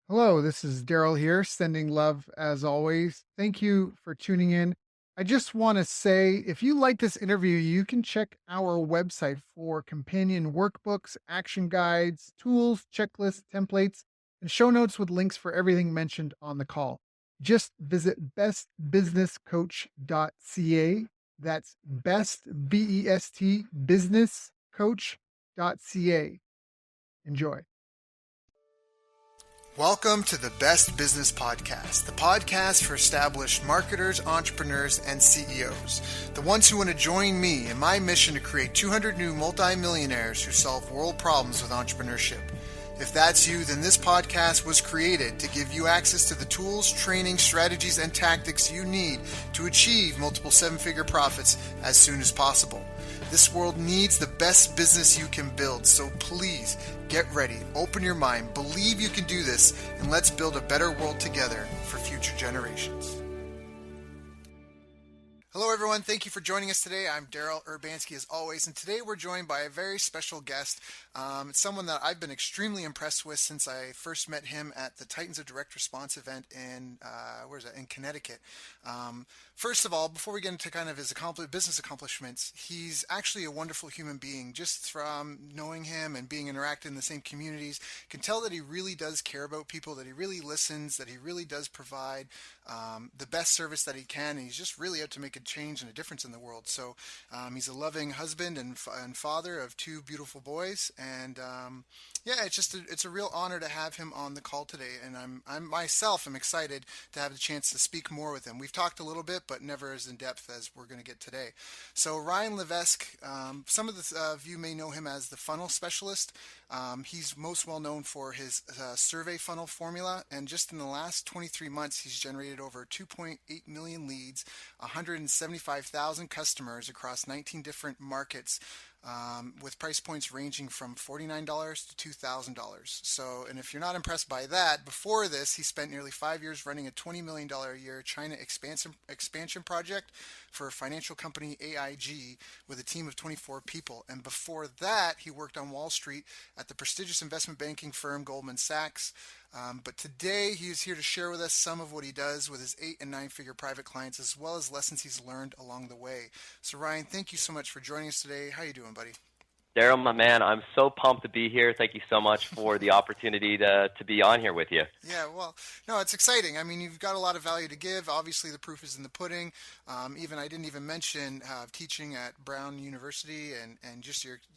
Hello, this is Daryl here, sending love as always. Thank you for tuning in. I just want to say if you like this interview, you can check our website for companion workbooks, action guides, tools, checklists, templates, and show notes with links for everything mentioned on the call. Just visit bestbusinesscoach.ca. That's best, B-E-S-T, businesscoach.ca. Enjoy. Welcome to the Best Business Podcast, the podcast for established marketers, entrepreneurs, and CEOs, the ones who want to join me in my mission to create 200 new multimillionaires who solve world problems with entrepreneurship. If that's you, then this podcast was created to give you access to the tools, training, strategies, and tactics you need to achieve multiple seven-figure profits as soon as possible. This world needs the best business you can build, so please get ready, open your mind, believe you can do this, and let's build a better world together for future generations. Hello, everyone. Thank you for joining us today. I'm Daryl Urbanski, as always, and today we're joined by a very special guest. It's someone that I've been extremely impressed with since I first met him at the Titans of Direct Response event in in Connecticut. First of all, before we get into kind of his business accomplishments, he's actually a wonderful human being. Just from knowing him and being interacted in the same communities, can tell that he really does care about people, that he really listens, that he really does provide the best service that he can, and he's just really out to make a change and a difference in the world. So he's a loving husband and father of two beautiful boys, and it's a real honor to have him on the call today. And I'm myself am excited to have the chance to speak more with him. We've talked a little bit, but never as in depth as we're going to get today. So Ryan Levesque, some of you may know him as the funnel specialist. He's most well known for his survey funnel formula, and just in the last 23 months, he's generated over 2.8 million leads, 175,000 customers across 19 different markets, with price points ranging from $49 to $2,000. So, and if you're not impressed by that, before this, he spent nearly 5 years running a $20 million a year China expansion project for a financial company AIG with a team of 24 people. And before that, he worked on Wall Street at the prestigious investment banking firm Goldman Sachs. But today he is here to share with us some of what he does with his 8 and 9 figure private clients, as well as lessons he's learned along the way. So Ryan, thank you so much for joining us today. How you doing, buddy? Daryl, my man, I'm so pumped to be here. Thank you so much for the opportunity to be on here with you. Yeah, well, no, it's exciting. I mean, you've got a lot of value to give. Obviously, the proof is in the pudding. I didn't even mention teaching at Brown University, and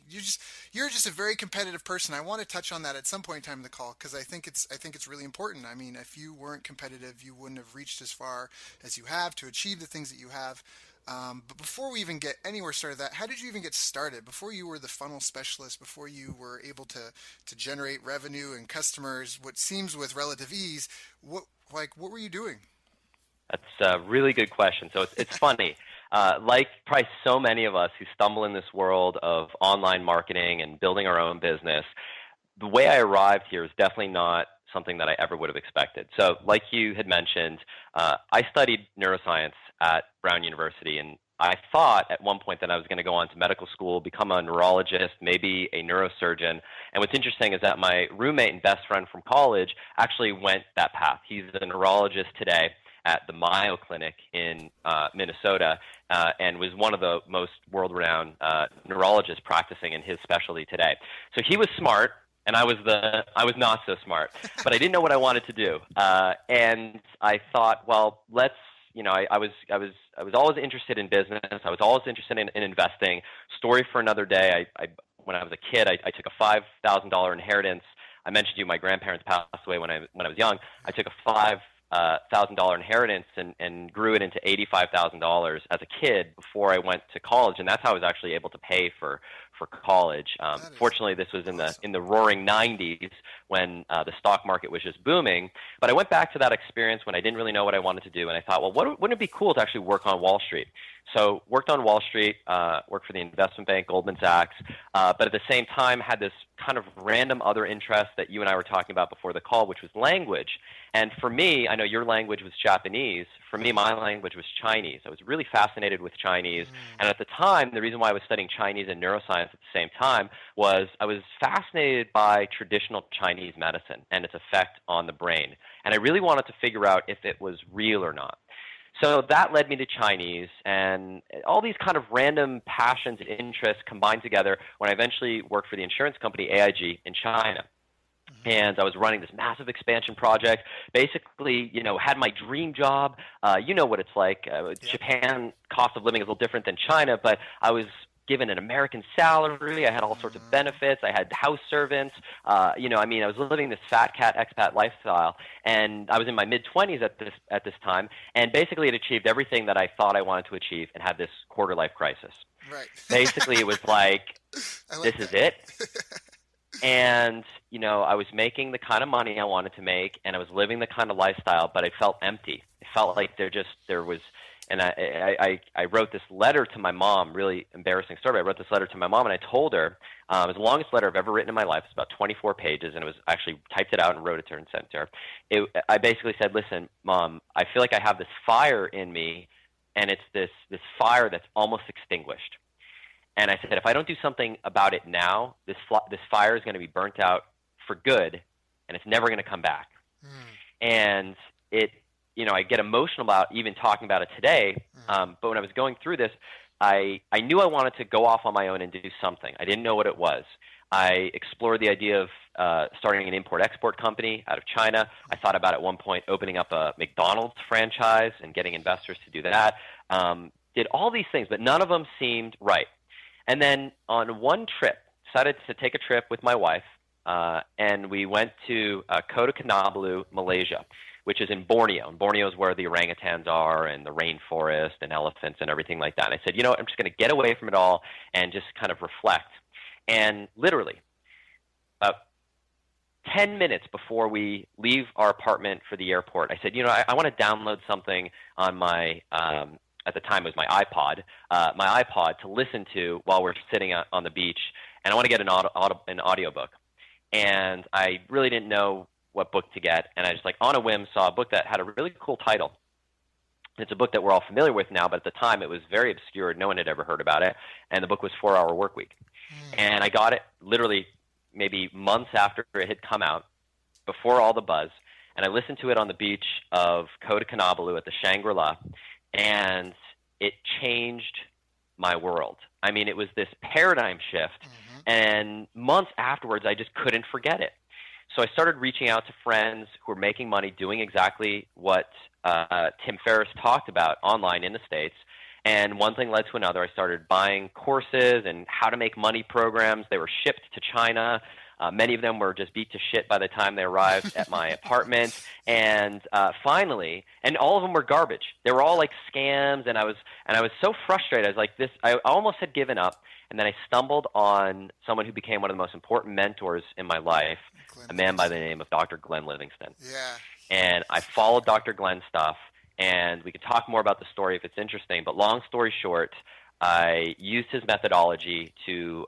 you're just a very competitive person. I want to touch on that at some point in time in the call because I think it's really important. I mean, if you weren't competitive, you wouldn't have reached as far as you have to achieve the things that you have. But before we even get anywhere started, how did you even get started? Before you were the funnel specialist, before you were able to generate revenue and customers, what seems with relative ease, what were you doing? That's a really good question. So it's funny. Like probably so many of us who stumble in this world of online marketing and building our own business, the way I arrived here is definitely not something that I ever would have expected. So like you had mentioned, I studied neuroscience at Brown University, and I thought at one point that I was going to go on to medical school, become a neurologist, maybe a neurosurgeon. And what's interesting is that my roommate and best friend from college actually went that path. He's a neurologist today at the Mayo Clinic in Minnesota, and was one of the most world-renowned neurologists practicing in his specialty today. So he was smart, and I was not so smart, but I didn't know what I wanted to do. And I thought, well, I was always interested in business. I was always interested in investing. Story for another day. When I was a kid, I took a $5,000 inheritance. I mentioned to you my grandparents passed away when I was young. I took a $5,000 inheritance and grew it into $85,000 as a kid before I went to college, and that's how I was actually able to pay for college. Fortunately, this was in the roaring 90s when the stock market was just booming. But I went back to that experience when I didn't really know what I wanted to do, and I thought, well, wouldn't it be cool to actually work on Wall Street? So worked on Wall Street, worked for the investment bank, Goldman Sachs, but at the same time had this kind of random other interest that you and I were talking about before the call, which was language. And for me, I know your language was Japanese. For me, my language was Chinese. I was really fascinated with Chinese. And at the time, the reason why I was studying Chinese and neuroscience at the same time was I was fascinated by traditional Chinese medicine and its effect on the brain. And I really wanted to figure out if it was real or not. So that led me to Chinese, and all these kind of random passions and interests combined together when I eventually worked for the insurance company AIG in China. And I was running this massive expansion project. Basically, had my dream job. You know what it's like. Yep. Japan cost of living is a little different than China, but I was given an American salary. I had all sorts of benefits. I had house servants. I was living this fat cat expat lifestyle, and I was in my mid-20s at this time, and basically had achieved everything that I thought I wanted to achieve, and had this quarter life crisis. Right. Basically, it was like, like this is it. And, I was making the kind of money I wanted to make, and I was living the kind of lifestyle, but I felt empty. It felt like there was, and I wrote this letter to my mom, really embarrassing story. I wrote this letter to my mom, and I told her, it was the longest letter I've ever written in my life. It's about 24 pages, and it was actually typed it out and wrote it to her and sent it to her. I basically said, listen, Mom, I feel like I have this fire in me, and it's this fire that's almost extinguished. And I said, if I don't do something about it now, this fire is going to be burnt out for good, and it's never going to come back. And I get emotional about even talking about it today. But when I was going through this, I knew I wanted to go off on my own and do something. I didn't know what it was. I explored the idea of starting an import-export company out of China. I thought about at one point opening up a McDonald's franchise and getting investors to do that. Did all these things, but none of them seemed right. And then on one trip, decided to take a trip with my wife, and we went to Kota Kinabalu, Malaysia, which is in Borneo. And Borneo is where the orangutans are and the rainforest and elephants and everything like that. And I said, I'm just going to get away from it all and just kind of reflect. And literally, about 10 minutes before we leave our apartment for the airport, I said, I want to download something on my at the time it was my iPod to listen to while we're sitting on the beach, and I want to get an audiobook. And I really didn't know what book to get, and I just on a whim saw a book that had a really cool title. It's a book that we're all familiar with now, but at the time it was very obscure. No one had ever heard about it, and the book was 4 Hour Workweek. And I got it literally maybe months after it had come out, before all the buzz, and I listened to it on the beach of Kota Kinabalu at the Shangri-La, and it changed my world. I mean, it was this paradigm shift, and months afterwards, I just couldn't forget it. So I started reaching out to friends who were making money doing exactly what Tim Ferriss talked about online in the States, and one thing led to another. I started buying courses and how to make money programs. They were shipped to China. Many of them were just beat to shit by the time they arrived at my apartment. And finally, and all of them were garbage. They were all like scams, and I was so frustrated. I was like, I almost had given up. And then I stumbled on someone who became one of the most important mentors in my life, a man by the name of Dr. Glenn Livingston. Yeah. And I followed Dr. Glenn's stuff, and we could talk more about the story if it's interesting. But long story short, I used his methodology to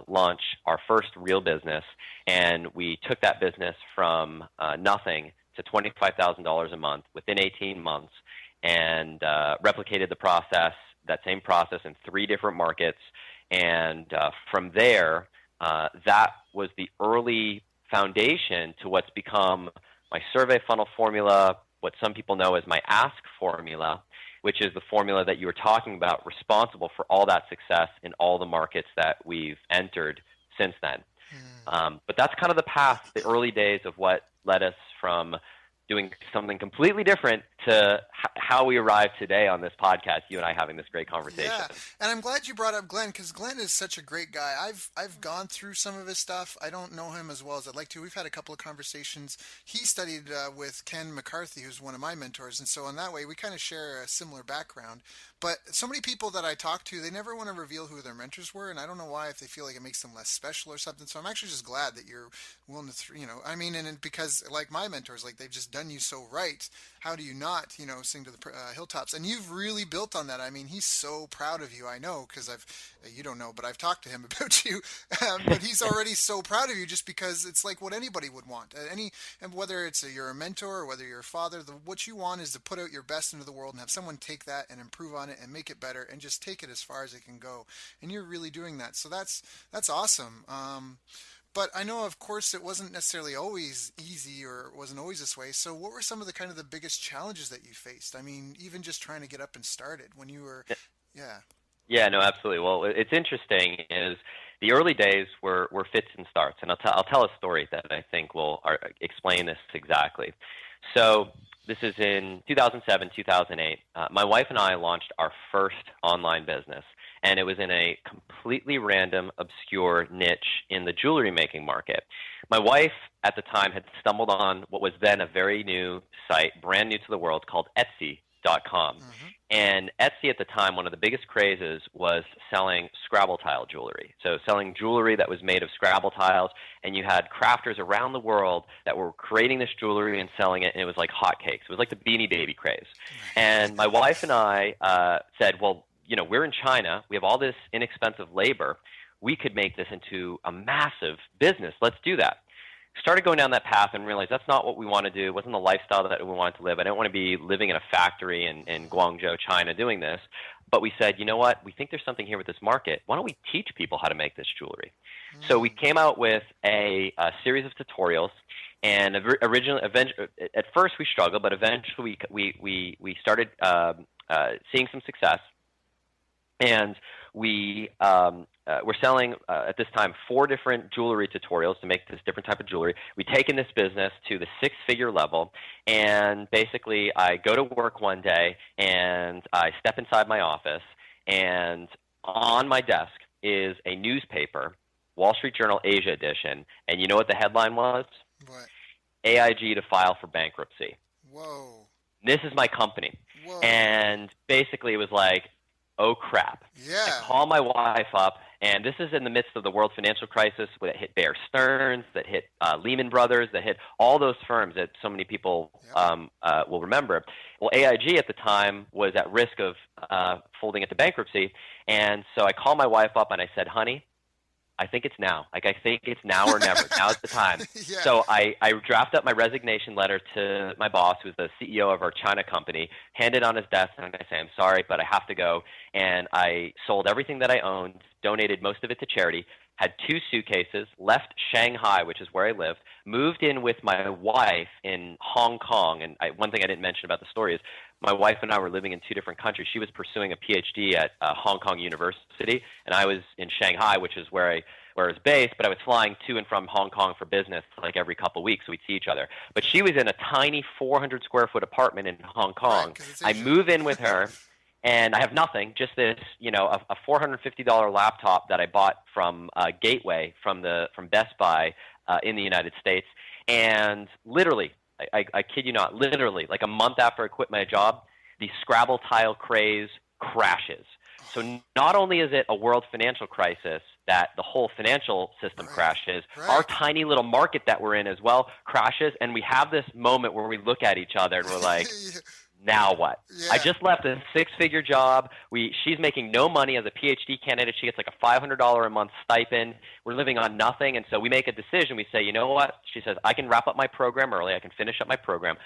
launch our first real business, and we took that business from nothing to $25,000 a month within 18 months, and replicated that same process in 3 different markets. And from there, that was the early foundation to what's become my survey funnel formula, what some people know as my ASK formula, which is the formula that you were talking about, responsible for all that success in all the markets that we've entered since then. But that's kind of the path, the early days of what led us from doing something completely different to how we arrived today on this podcast, you and I having this great conversation. Yeah, and I'm glad you brought up Glenn, because Glenn is such a great guy. I've gone through some of his stuff. I don't know him as well as I'd like to. We've had a couple of conversations. He studied with Ken McCarthy, who's one of my mentors, and so in that way we kind of share a similar background. But so many people that I talk to, they never want to reveal who their mentors were, and I don't know why, if they feel like it makes them less special or something. So I'm actually just glad that you're willing to, because like my mentors, like they've just done you so right. How do you not? not, sing to the hilltops. And you've really built on that. I mean, he's so proud of you. I know, because you don't know, but I've talked to him about you. But he's already so proud of you, just because it's like what anybody would want. And whether you're a mentor or whether you're a father, what you want is to put out your best into the world and have someone take that and improve on it and make it better and just take it as far as it can go. And you're really doing that. So that's awesome. But I know, of course, it wasn't necessarily always easy, or it wasn't always this way. So what were some of the biggest challenges that you faced? I mean, even just trying to get up and started when you were, yeah. Yeah, no, absolutely. Well, it's interesting is the early days were fits and starts, and I'll tell a story that I think will explain this exactly. So this is in 2007, 2008. My wife and I launched our first online business, and it was in a completely random, obscure niche in the jewelry making market. My wife at the time had stumbled on what was then a very new site, brand new to the world, called Etsy.com. Mm-hmm. And Etsy at the time, one of the biggest crazes was selling Scrabble tile jewelry. So selling jewelry that was made of Scrabble tiles, and you had crafters around the world that were creating this jewelry and selling it, and it was like hotcakes. It was like the Beanie Baby craze. And my wife and I said, well, we're in China. We have all this inexpensive labor. We could make this into a massive business. Let's do that. Started going down that path and realized that's not what we want to do. It wasn't the lifestyle that we wanted to live. I didn't want to be living in a factory in Guangzhou, China, doing this. But we said, you know what? We think there's something here with this market. Why don't we teach people how to make this jewelry? So we came out with a series of tutorials. And at first we struggled, but eventually we started seeing some success. And we were selling, at this time, 4 different jewelry tutorials to make this different type of jewelry. We'd taken this business to the 6-figure level, and basically I go to work one day, and I step inside my office, and on my desk is a newspaper, Wall Street Journal Asia edition, and you know what the headline was? What? AIG to file for bankruptcy. Whoa. This is my company. Whoa. And basically it was like, oh crap. Yeah. I call my wife up, and this is in the midst of the world financial crisis that hit Bear Stearns, that hit Lehman Brothers, that hit all those firms that so many people will remember. Well, AIG at the time was at risk of folding into bankruptcy, and so I called my wife up and I said, honey, I think it's now. I think it's now or never. Now's the time. Yeah. So I draft up my resignation letter to my boss, who's the CEO of our China company, hand it on his desk, and I say, I'm sorry, but I have to go. And I sold everything that I owned, donated most of it to charity, had 2 suitcases, left Shanghai, which is where I lived, moved in with my wife in Hong Kong. And one thing I didn't mention about the story is my wife and I were living in 2 different countries. She was pursuing a PhD at Hong Kong University, and I was in Shanghai, which is where I was based, but I was flying to and from Hong Kong for business like every couple of weeks, so we'd see each other. But she was in a tiny 400-square-foot apartment in Hong Kong. Right, I move in with her, and I have nothing, just this, a $450 laptop that I bought from Gateway from Best Buy in the United States. And literally, I kid you not, literally, like a month after I quit my job, the Scrabble tile craze crashes. So not only is it a world financial crisis that the whole financial system crashes, our tiny little market that we're in as well crashes, and we have this moment where we look at each other and we're like, now what? Yeah. I just left a 6-figure job. She's making no money as a PhD candidate. She gets like a $500 a month stipend. We're living on nothing. And so we make a decision. We say, you know what? She says, I can wrap up my program early. I can finish up my program.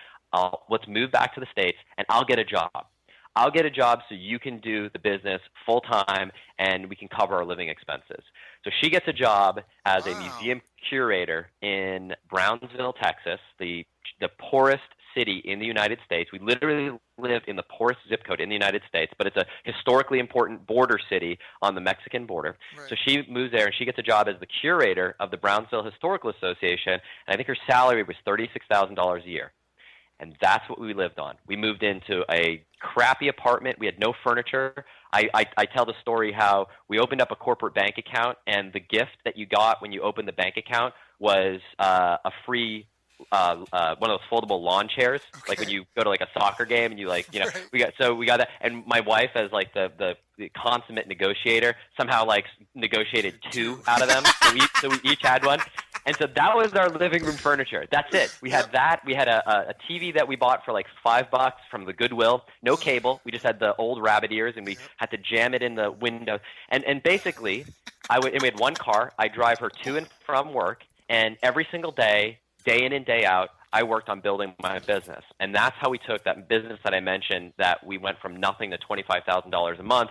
Let's move back to the States, and I'll get a job. I'll get a job so you can do the business full time, and we can cover our living expenses. So she gets a job as a museum curator in Brownsville, Texas, the poorest city in the United States. We literally live in the poorest zip code in the United States, but it's a historically important border city on the Mexican border. Right. So she moves there, and she gets a job as the curator of the Brownsville Historical Association, and I think her salary was $36,000 a year. And that's what we lived on. We moved into a crappy apartment. We had no furniture. I tell the story how we opened up a corporate bank account, and the gift that you got when you opened the bank account was a free one of those foldable lawn chairs. Okay. Like when you go to like a soccer game and you right. we got that. And my wife, as like the consummate negotiator, somehow like negotiated 2 out of them. So we each had one. And so that was our living room furniture. That's it. We had that. We had a TV that we bought for like $5 from the Goodwill. No cable. We just had the old rabbit ears, and we had to jam it in the window. And basically, and we had one car. I drive her to and from work, and every single day in and day out, I worked on building my business. And that's how we took that business that I mentioned, that we went from nothing to $25,000 a month,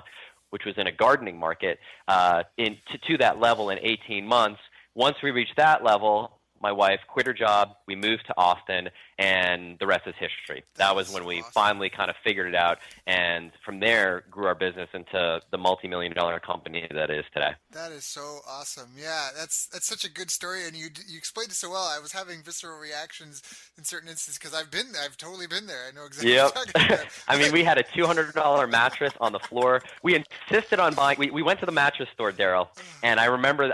which was in a gardening market, to that level in 18 months. Once we reached that level, my wife quit her job, we moved to Austin, and the rest is history. That was when we finally kind of figured it out, and from there grew our business into the multi-million-dollar company that it is today. That is so awesome. Yeah, that's such a good story, and you explained it so well. I was having visceral reactions in certain instances because I've totally been there. I know exactly what you're talking about. I mean, we had a $200 mattress on the floor. We insisted on buying. We went to the mattress store, Daryl, and I remember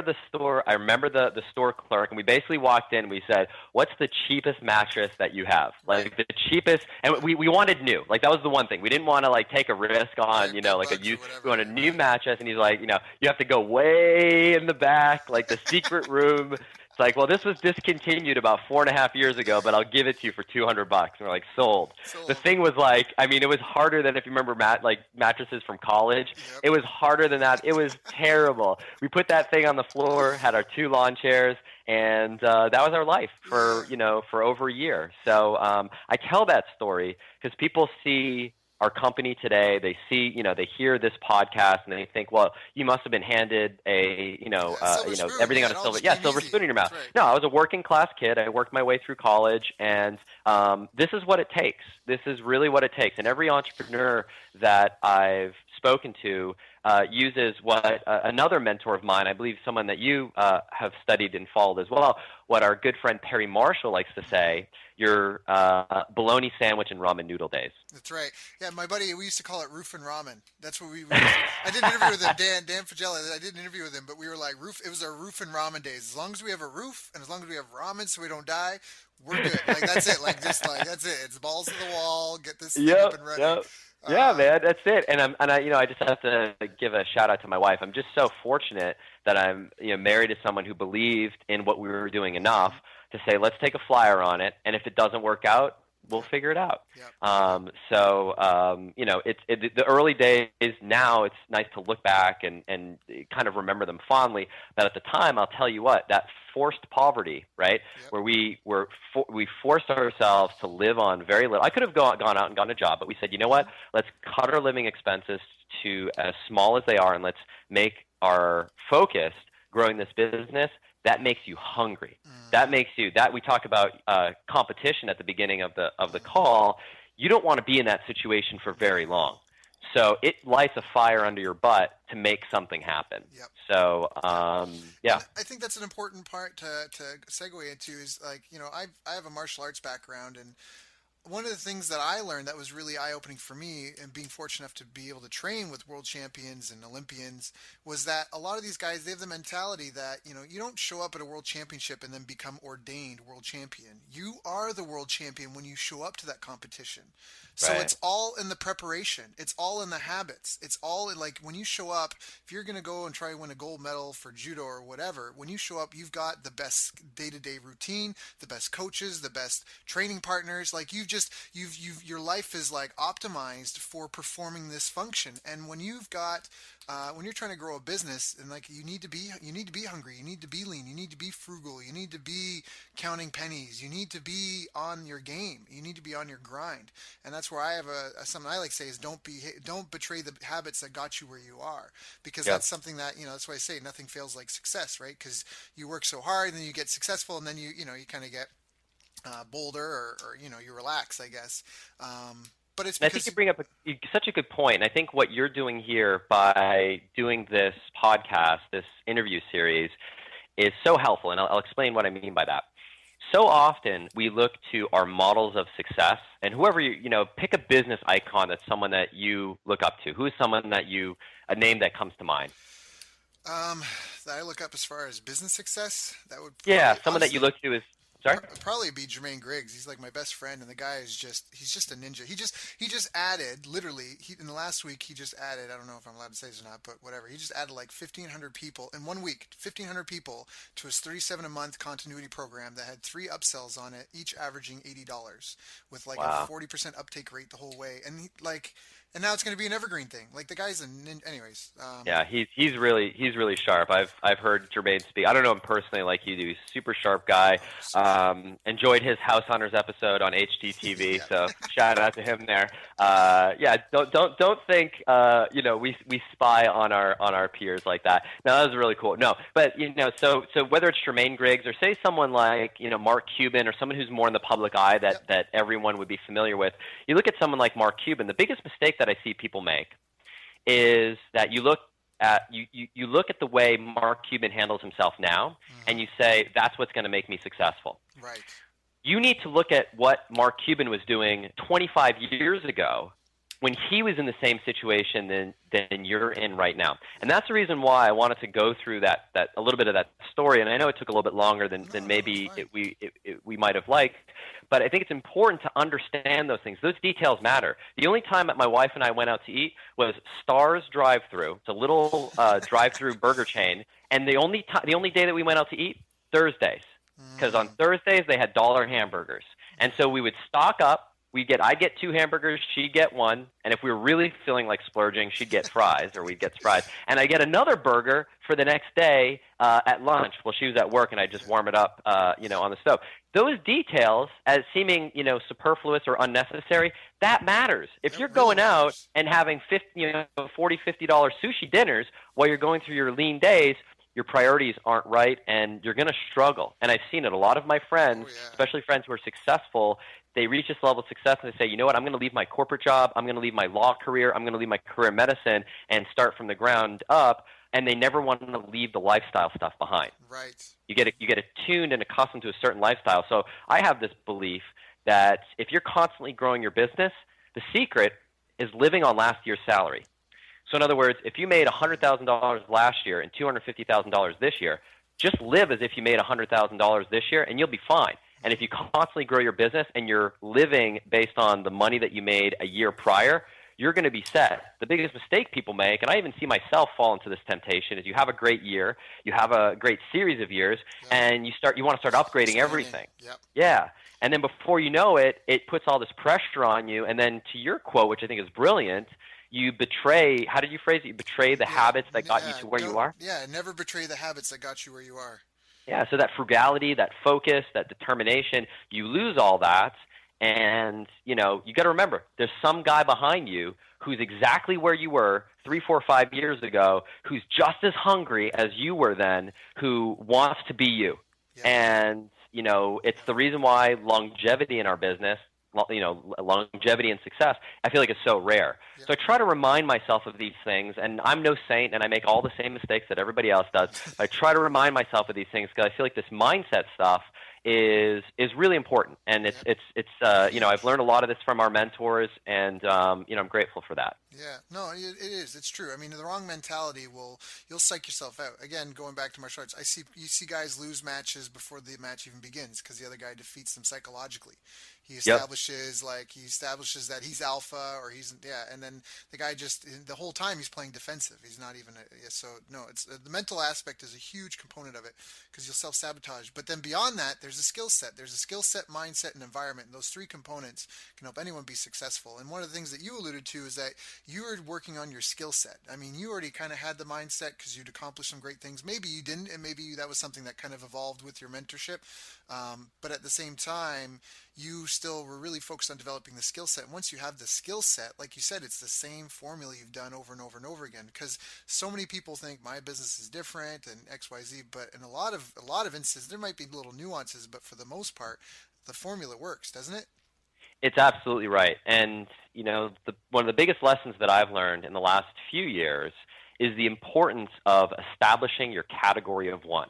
the store. I remember the store clerk, and we basically walked in. And we said, "What's the cheapest mattress that you have? Like the cheapest?" And we wanted new. Like that was the one thing we didn't want to like take a risk on. Like a used. We wanted a new mattress, and he's like, you have to go way in the back, like the secret room. It's like, well, this was discontinued about 4.5 years ago, but I'll give it to you for $200. And we're like, sold. The thing was like, I mean, it was harder than if you remember mattresses from college. Yep. It was harder than that. It was terrible. We put that thing on the floor, had our 2 lawn chairs, and that was our life for over a year. So I tell that story because people see our company today, they see, they hear this podcast, and they think, well, you must have been handed everything on a silver spoon in your mouth. Right. No, I was a working class kid. I worked my way through college, and this is what it takes. This is really what it takes. And every entrepreneur that I've spoken to uses what another mentor of mine, I believe someone that you have studied and followed as well, what our good friend Perry Marshall likes to say, your bologna sandwich and ramen noodle days. That's right. Yeah, my buddy, we used to call it roofing ramen. That's what we I did an interview with him, Dan Fagella. I did an interview with him, but we were like, it was our roofing ramen days. As long as we have a roof and as long as we have ramen so we don't die, we're good. Like, that's it. That's it. It's balls to the wall, get this thing up and running. Yep. Yeah, man, that's it. And I just have to give a shout out to my wife. I'm just so fortunate that I'm married to someone who believed in what we were doing enough to say, let's take a flyer on it, and if it doesn't work out, we'll figure it out. Yep. It's the early days. Now it's nice to look back and kind of remember them fondly. But at the time, I'll tell you what, that forced poverty, right, yep, where we forced ourselves to live on very little. I could have gone out and gotten a job, but we said, you know what, let's cut our living expenses to as small as they are, and let's make our focus growing this business. That makes you hungry. That makes you we talk about competition at the beginning of the call. You don't want to be in that situation for very long. So it lights a fire under your butt to make something happen. Yep. So yeah. I think that's an important part to segue into is like, I have a martial arts background, and one of the things that I learned that was really eye-opening for me, and being fortunate enough to be able to train with world champions and Olympians, was that a lot of these guys, they have the mentality that, you don't show up at a world championship and then become ordained world champion. You are the world champion when you show up to that competition. So It's all in the preparation. It's all in the habits. It's all in, like, when you show up, if you're going to go and try to win a gold medal for judo or whatever, when you show up, you've got the best day-to-day routine, the best coaches, the best training partners. Like, your life is like optimized for performing this function. And when you've got when you're trying to grow a business, and like you need to be hungry, you need to be lean, you need to be frugal, you need to be counting pennies, you need to be on your game, you need to be on your grind. And that's where I have something I like to say is don't betray the habits that got you where you are, because that's something that that's why I say nothing fails like success, right? Because you work so hard and then you get successful, and then you kind of get bolder or you relax, I guess. But it's because... I think you bring up such a good point. And I think what you're doing here by doing this podcast, this interview series, is so helpful. And I'll explain what I mean by that. So often we look to our models of success, and whoever pick a business icon that's someone that you look up to. Who is someone that a name that comes to mind? That I look up as far as business success. That would someone that you look to is Sorry? Probably be Jermaine Griggs. He's like my best friend, and the guy is he's just a ninja. He just added literally in the last week he just added, I don't know if I'm allowed to say this or not, but whatever. He just added like 1,500 people in 1 week, 1,500 people to his 37 a month continuity program that had 3 upsells on it, each averaging $80 with like a Wow. 40% uptake rate the whole way. And and now it's going to be an evergreen thing. Like the guy's anyways. Yeah, he's really sharp. I've heard Jermaine speak. I don't know him personally like you do. He's a super sharp guy. Enjoyed his House Hunters episode on HGTV. Yeah. So shout out to him there. Yeah, don't think we spy on our peers like that. No, that was really cool. No, but so whether it's Jermaine Griggs or say someone like Mark Cuban or someone who's more in the public eye that everyone would be familiar with. You look at someone like Mark Cuban. The biggest mistake that I see people make is that you look at the way Mark Cuban handles himself now, and you say that's what's going to make me successful. Right. You need to look at what Mark Cuban was doing 25 years ago when he was in the same situation than you're in right now. And that's the reason why I wanted to go through that a little bit of that story. And I know it took a little bit longer than maybe we might have liked, but I think it's important to understand those things. Those details matter. The only time that my wife and I went out to eat was Star's Drive-Thru. It's a little drive-through burger chain, and the only day that we went out to eat, Thursdays, because on Thursdays they had dollar hamburgers, and so we would stock up. I'd get 2 hamburgers, she'd get 1, and if we were really feeling like splurging, she'd get fries, or we'd get fries. And I'd get another burger for the next day at lunch. Well, she was at work, and I'd just warm it up, on the stove. Those details, as seeming, superfluous or unnecessary, that matters. If you're going out and having $40, $50 sushi dinners while you're going through your lean days, your priorities aren't right, and you're going to struggle. And I've seen it. A lot of my friends, especially friends who are successful, they reach this level of success and they say, you know what, I'm going to leave my corporate job, I'm going to leave my law career, I'm going to leave my career in medicine and start from the ground up, and they never want to leave the lifestyle stuff behind. Right. You get attuned and accustomed to a certain lifestyle. So I have this belief that if you're constantly growing your business, the secret is living on last year's salary. So in other words, if you made $100,000 last year and $250,000 this year, just live as if you made $100,000 this year and you'll be fine. And if you constantly grow your business and you're living based on the money that you made a year prior, you're going to be set. The biggest mistake people make, and I even see myself fall into this temptation, is you have a great year, you have a great series of years, and you want to start upgrading everything. Yep. Yeah. And then before you know it, it puts all this pressure on you. And then to your quote, which I think is brilliant, you betray, how did you phrase it? You betray the habits that got you to where you are? Yeah, never betray the habits that got you where you are. Yeah, so that frugality, that focus, that determination, you lose all that, and you got to remember, there's some guy behind you who's exactly where you were 3, 4, 5 years ago, who's just as hungry as you were then, who wants to be you. Yeah. And it's the reason why longevity in our business, longevity and success, I feel like it's so rare. Yeah. So I try to remind myself of these things, and I'm no saint, and I make all the same mistakes that everybody else does. I try to remind myself of these things because I feel like this mindset stuff is really important, and it's I've learned a lot of this from our mentors, and I'm grateful for that. Yeah, no, it is. It's true. I mean, the wrong mentality you'll psych yourself out. Again, going back to martial arts, you see guys lose matches before the match even begins because the other guy defeats them psychologically. He establishes that he's alpha, or and then the guy the whole time he's playing defensive. He's not even it's the mental aspect is a huge component of it because you'll self-sabotage. But then beyond that, there's a skill set. There's a skill set, mindset, and environment. And those 3 components can help anyone be successful. And one of the things that you alluded to is that you were working on your skill set. I mean, you already kind of had the mindset because you'd accomplished some great things. Maybe you didn't, and maybe that was something that kind of evolved with your mentorship. But at the same time, you still were really focused on developing the skill set. And once you have the skill set, like you said, it's the same formula you've done over and over and over again. Because so many people think my business is different and X, Y, Z. But in a lot of instances, there might be little nuances, but for the most part, the formula works, doesn't it? It's absolutely right. And one of the biggest lessons that I've learned in the last few years is the importance of establishing your category of one.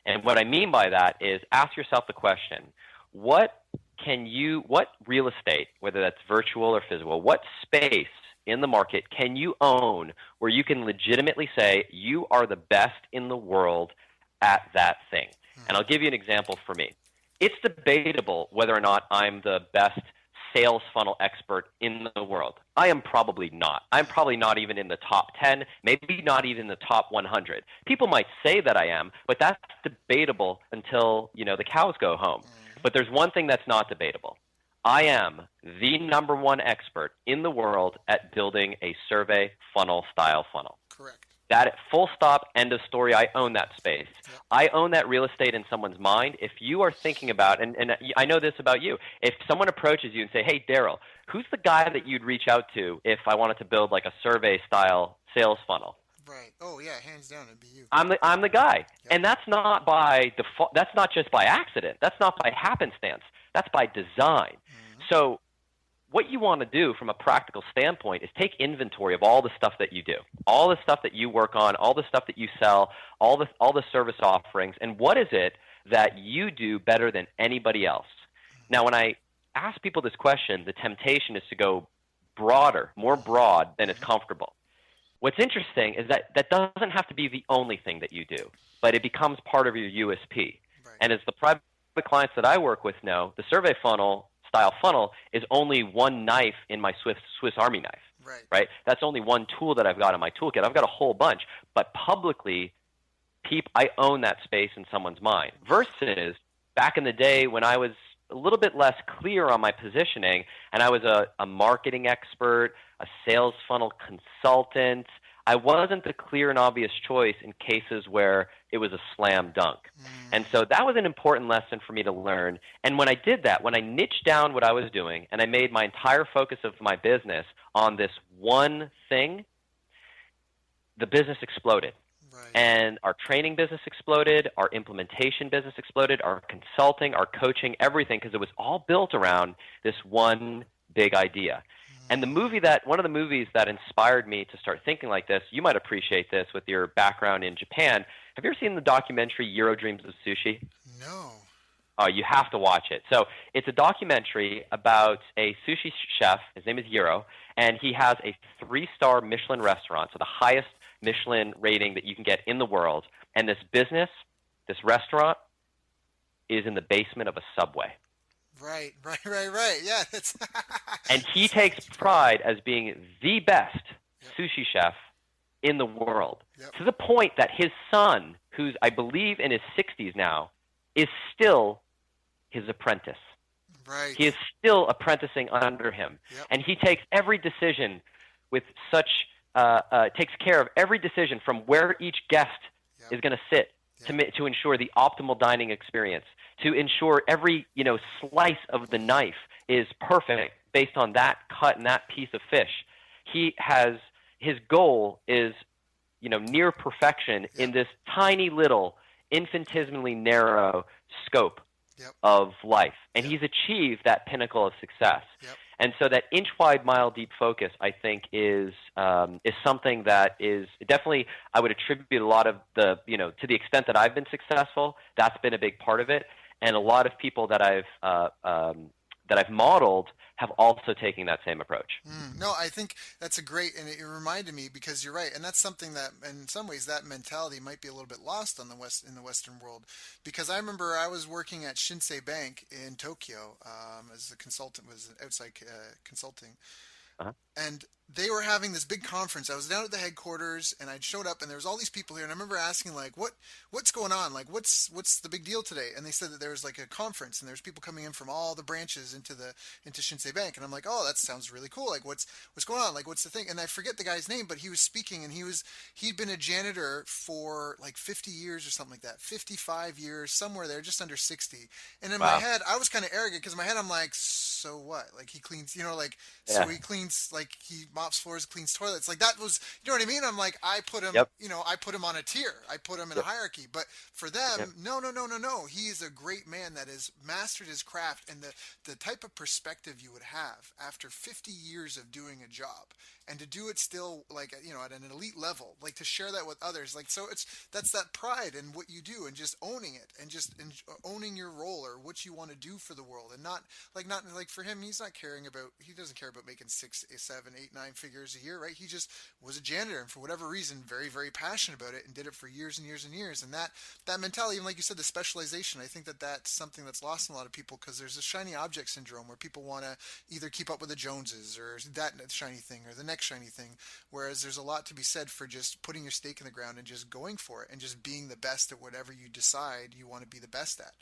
And what I mean by that is ask yourself the question, what real estate, whether that's virtual or physical, what space in the market can you own where you can legitimately say you are the best in the world at that thing? And I'll give you an example for me. It's debatable whether or not I'm the best sales funnel expert in the world. I am probably not. I'm probably not even in the top 10, maybe not even the top 100. People might say that I am, but that's debatable until, the cows go home. But there's one thing that's not debatable. I am the number one expert in the world at building a survey funnel style funnel. Correct. That full stop, end of story. I own that space. Yep. I own that real estate in someone's mind. If you are thinking about, and I know this about you, if someone approaches you and say, hey, Daryl, who's the guy that you'd reach out to if I wanted to build like a survey style sales funnel? Right. Oh yeah, hands down, it'd be you. I'm the guy. Yep. And that's not by default. That's not just by accident. That's not by happenstance. That's by design. So what you want to do from a practical standpoint is take inventory of all the stuff that you do, all the stuff that you work on, all the stuff that you sell, all the service offerings, and what is it that you do better than anybody else? Now, when I ask people this question, the temptation is to go broader, more broad than is comfortable. What's interesting is that that doesn't have to be the only thing that you do, but it becomes part of your USP. Right. And as the private clients that I work with know, the survey funnel style funnel is only one knife in my Swiss Army knife, right? That's only one tool that I've got in my toolkit. I've got a whole bunch, but publicly, I own that space in someone's mind. Versus back in the day when I was a little bit less clear on my positioning, and I was a marketing expert, a sales funnel consultant. I wasn't the clear and obvious choice in cases where it was a slam dunk. And so that was an important lesson for me to learn. And when I did that, when I niched down what I was doing and I made my entire focus of my business on this one thing, the business exploded. Right. And our training business exploded, our implementation business exploded, our consulting, our coaching, everything, because it was all built around this one big idea. And one of the movies that inspired me to start thinking like this, you might appreciate this with your background in Japan. Have you ever seen the documentary Jiro Dreams of Sushi? No. Oh, you have to watch it. So it's a documentary about a sushi chef. His name is Jiro, and he has a 3-star Michelin restaurant, so the highest Michelin rating that you can get in the world. And this restaurant is in the basement of a Subway. Right. Yeah, that's and he takes pride as being the best sushi chef in the world, to the point that his son, who's I believe in his 60s now, is still his apprentice. Right. He is still apprenticing under him. And he takes every decision with takes care of every decision from where each guest is going to sit to ensure the optimal dining experience, to ensure every slice of the knife is perfect based on that cut and that piece of fish. His goal is near perfection in this tiny little infinitesimally narrow scope of life, and he's achieved that pinnacle of success. And so that inch wide, mile deep focus, I think, is something that is definitely, I would attribute a lot of to the extent that I've been successful, that's been a big part of it. And a lot of people that I've modeled have also taken that same approach. No, I think that's and it reminded me, because you're right, and that's something that, in some ways, that mentality might be a little bit lost in the Western world. Because I remember I was working at Shinsei Bank in Tokyo as a consultant, was outside consulting. And they were having this big conference. I was down at the headquarters, and I'd showed up, and there was all these people here. And I remember asking, like, what's going on? Like, what's the big deal today? And they said that there was like a conference, and there's people coming in from all the branches into Shinsei Bank. And I'm like, oh, that sounds really cool. Like, what's going on? Like, what's the thing? And I forget the guy's name, but he was speaking, and he'd been a janitor for like 50 years or something like that, 55 years, somewhere there, just under 60. And in my head, I was kind of arrogant, because in my head I'm like, so what? Like, he cleans, so he cleans, like, he mops floors, cleans toilets. Like, that was, you know what I mean? I'm like, I put him, I put him on a tier. I put him in a hierarchy. But for them, no. He is a great man that has mastered his craft, and the type of perspective you would have after 50 years of doing a job, and to do it still, like, at an elite level, like, to share that with others. Like, so that's that pride in what you do, and just owning it, and just owning your role or what you want to do for the world, and not like like for him, he doesn't care about making 6, 7, 8, 9 figures a year, right? He just was a janitor and for whatever reason, very, very passionate about it and did it for years and years and years. And that mentality, even like you said, the specialization, I think that's something that's lost in a lot of people because there's a shiny object syndrome where people want to either keep up with the Joneses or that shiny thing or the next shiny thing. Whereas there's a lot to be said for just putting your stake in the ground and just going for it and just being the best at whatever you decide you want to be the best at.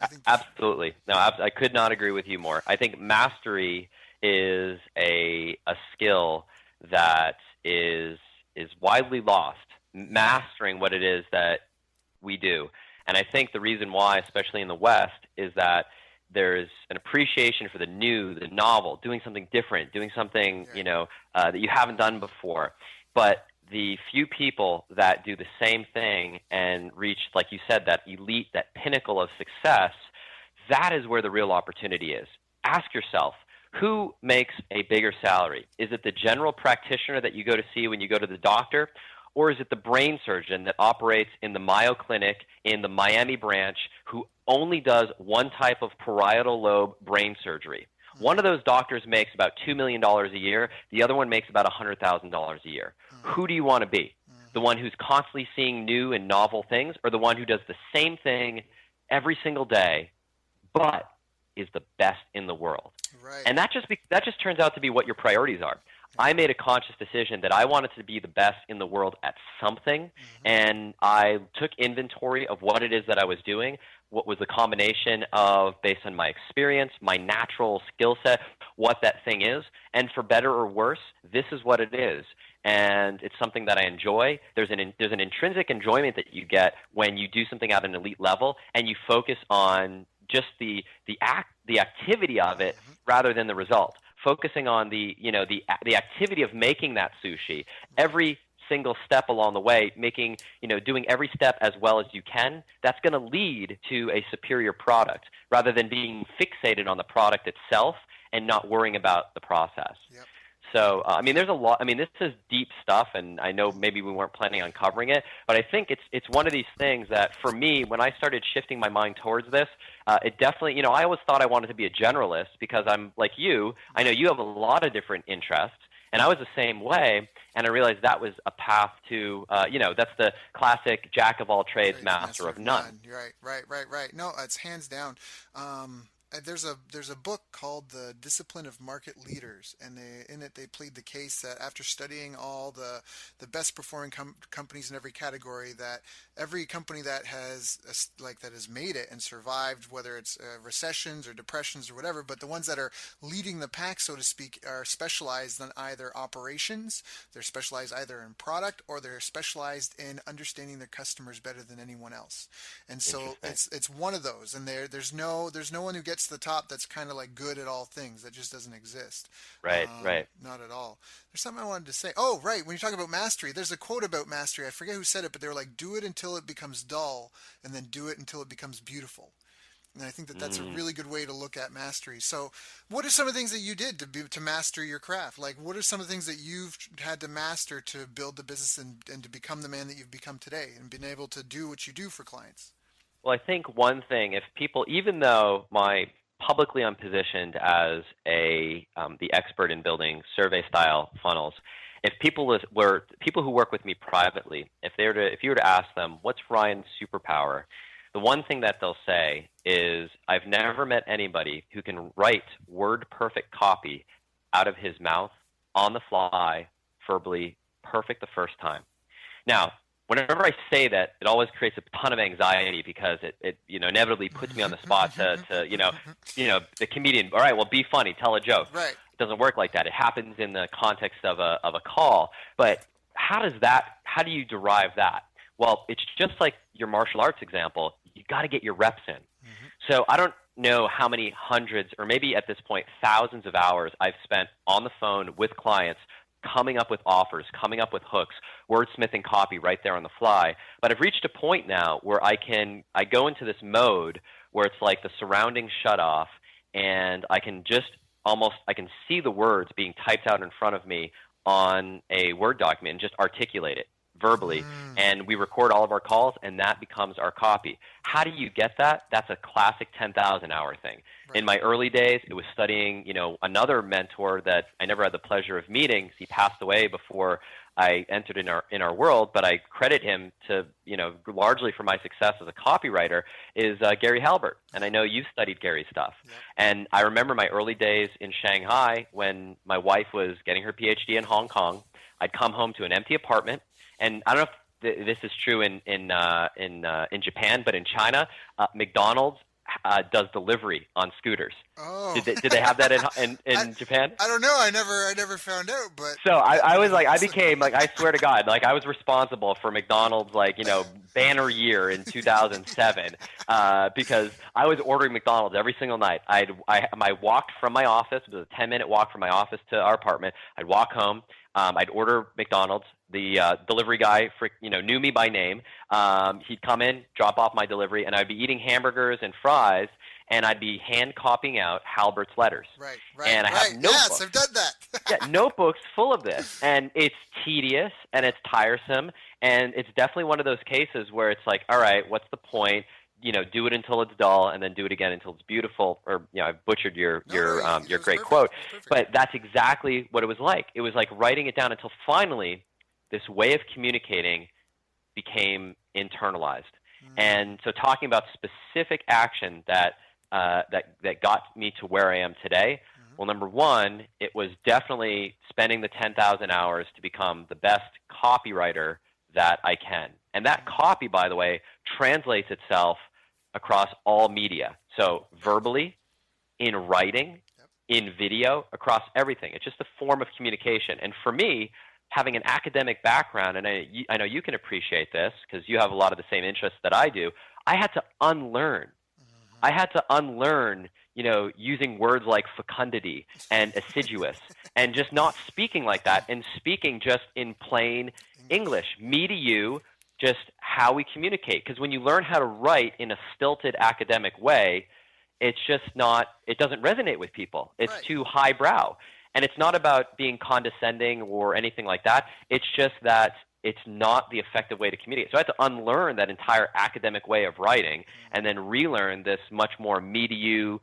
I think Absolutely. No, I could not agree with you more. I think mastery is a skill that is widely lost. Mastering what it is that we do. And I think the reason why, especially in the West, is that there's an appreciation for the new, the novel, doing something different, doing something, that you haven't done before. But the few people that do the same thing and reach, like you said, that elite, that pinnacle of success, that is where the real opportunity is. Ask yourself, who makes a bigger salary? Is it the general practitioner that you go to see when you go to the doctor? Or is it the brain surgeon that operates in the Mayo Clinic in the Miami branch who only does one type of parietal lobe brain surgery? One of those doctors makes about $2 million a year. The other one makes about $100,000 a year. Who do you want to be? The one who's constantly seeing new and novel things, or the one who does the same thing every single day, but is the best in the world? Right. And that just turns out to be what your priorities are. I made a conscious decision that I wanted to be the best in the world at something, and I took inventory of what it is that I was doing, what was the combination of, based on my experience, my natural skill set, what that thing is, and for better or worse, this is what it is. And it's something that I enjoy. There's an intrinsic enjoyment that you get when you do something at an elite level, and you focus on just the activity of it rather than the result. Focusing on the activity of making that sushi, every single step along the way, doing every step as well as you can, that's going to lead to a superior product rather than being fixated on the product itself and not worrying about the process. Yep. So, there's a lot. This is deep stuff, and I know maybe we weren't planning on covering it, but I think it's one of these things that, for me, when I started shifting my mind towards this, it definitely, I always thought I wanted to be a generalist because I'm like you. I know you have a lot of different interests, and I was the same way, and I realized that was a path to, that's the classic jack of all trades, master of none. Right. No, it's hands down. There's a book called The Discipline of Market Leaders, and in it they plead the case that after studying all the best performing companies in every category, that every company that has made it and survived, whether it's recessions or depressions or whatever, but the ones that are leading the pack, so to speak, are specialized in either operations, they're specialized either in product, or they're specialized in understanding their customers better than anyone else. And so it's one of those, and there's no one who gets to the top that's kind of like good at all things. That just doesn't exist. Right. Not at all. There's something I wanted to say. Oh, right. When you're talking about mastery, there's a quote about mastery. I forget who said it, but they were like, do it until it becomes dull, and then do it until it becomes beautiful. And I think that's a really good way to look at mastery. So what are some of the things that you did to master your craft? Like, what are some of the things that you've had to master to build the business and to become the man that you've become today and been able to do what you do for clients? Well, I think one thing, if people, even though publicly I'm positioned as the expert in building survey-style funnels, if people who work with me privately, if you were to ask them, what's Ryan's superpower? The one thing that they'll say is, I've never met anybody who can write word-perfect copy out of his mouth, on the fly, verbally, perfect the first time. Now, whenever I say that, it always creates a ton of anxiety because it inevitably puts me on the spot to the comedian. All right, well, be funny, tell a joke. Right. It doesn't work like that. It happens in the context of a call. But how do you derive that? Well, it's just like your martial arts example. You got to get your reps in. So I don't know how many hundreds, or maybe at this point thousands of hours I've spent on the phone with clients, coming up with offers, coming up with hooks, wordsmithing copy right there on the fly. But I've reached a point now where I go into this mode where it's like the surroundings shut off, and I can see the words being typed out in front of me on a Word document and just articulate it verbally, and we record all of our calls, and that becomes our copy. How do you get that? That's a classic 10,000 hour thing. Right. In my early days, it was studying, another mentor that I never had the pleasure of meeting. He passed away before I entered in our world, but I credit him to, largely for my success as a copywriter, is Gary Halbert. And I know you've studied Gary's stuff. Yep. And I remember my early days in Shanghai when my wife was getting her PhD in Hong Kong. I'd come home to an empty apartment, and I don't know if this is true in Japan, but in China, McDonald's does delivery on scooters. Oh. Did they have that in Japan? I don't know. I never found out. But so I was like, I became like, I swear to God, like I was responsible for McDonald's banner year in 2007 because I was ordering McDonald's every single night. I walked from my office. It was a 10-minute walk from my office to our apartment. I'd walk home. I'd order McDonald's. The delivery guy knew me by name. He'd come in, drop off my delivery, and I'd be eating hamburgers and fries, and I'd be hand copying out Halbert's letters. Right. And I have notebooks. Yes, I've done that. Yeah, notebooks full of this, and it's tedious and it's tiresome, and it's definitely one of those cases where it's like, all right, what's the point? Do it until it's dull, and then do it again until it's beautiful. Or I've butchered your great quote, but that's exactly what it was like. It was like writing it down until finally this way of communicating became internalized. And so, talking about specific action that got me to where I am today. Well, number one, it was definitely spending the 10,000 hours to become the best copywriter that I can. And that copy, by the way, translates itself across all media. So verbally, in writing, in video, across everything. It's just a form of communication. And for me, having an academic background, and I know you can appreciate this because you have a lot of the same interests that I do, I had to unlearn. I had to unlearn, using words like fecundity and assiduous and just not speaking like that and speaking just in plain English, me to you, just how we communicate. Because when you learn how to write in a stilted academic way, it's just not, it doesn't resonate with people. It's too highbrow. And it's not about being condescending or anything like that. It's just that it's not the effective way to communicate. So I had to unlearn that entire academic way of writing and then relearn this much more me to you,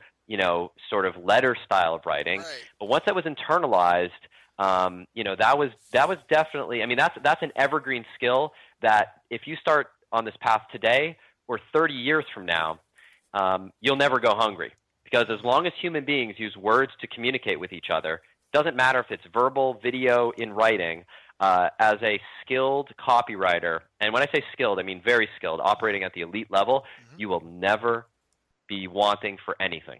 sort of letter style of writing. Right. But once that was internalized, that was definitely, that's an evergreen skill that if you start on this path today or 30 years from now, you'll never go hungry. Because as long as human beings use words to communicate with each other, doesn't matter if it's verbal, video, in writing, as a skilled copywriter, and when I say skilled, I mean very skilled, operating at the elite level, you will never be wanting for anything.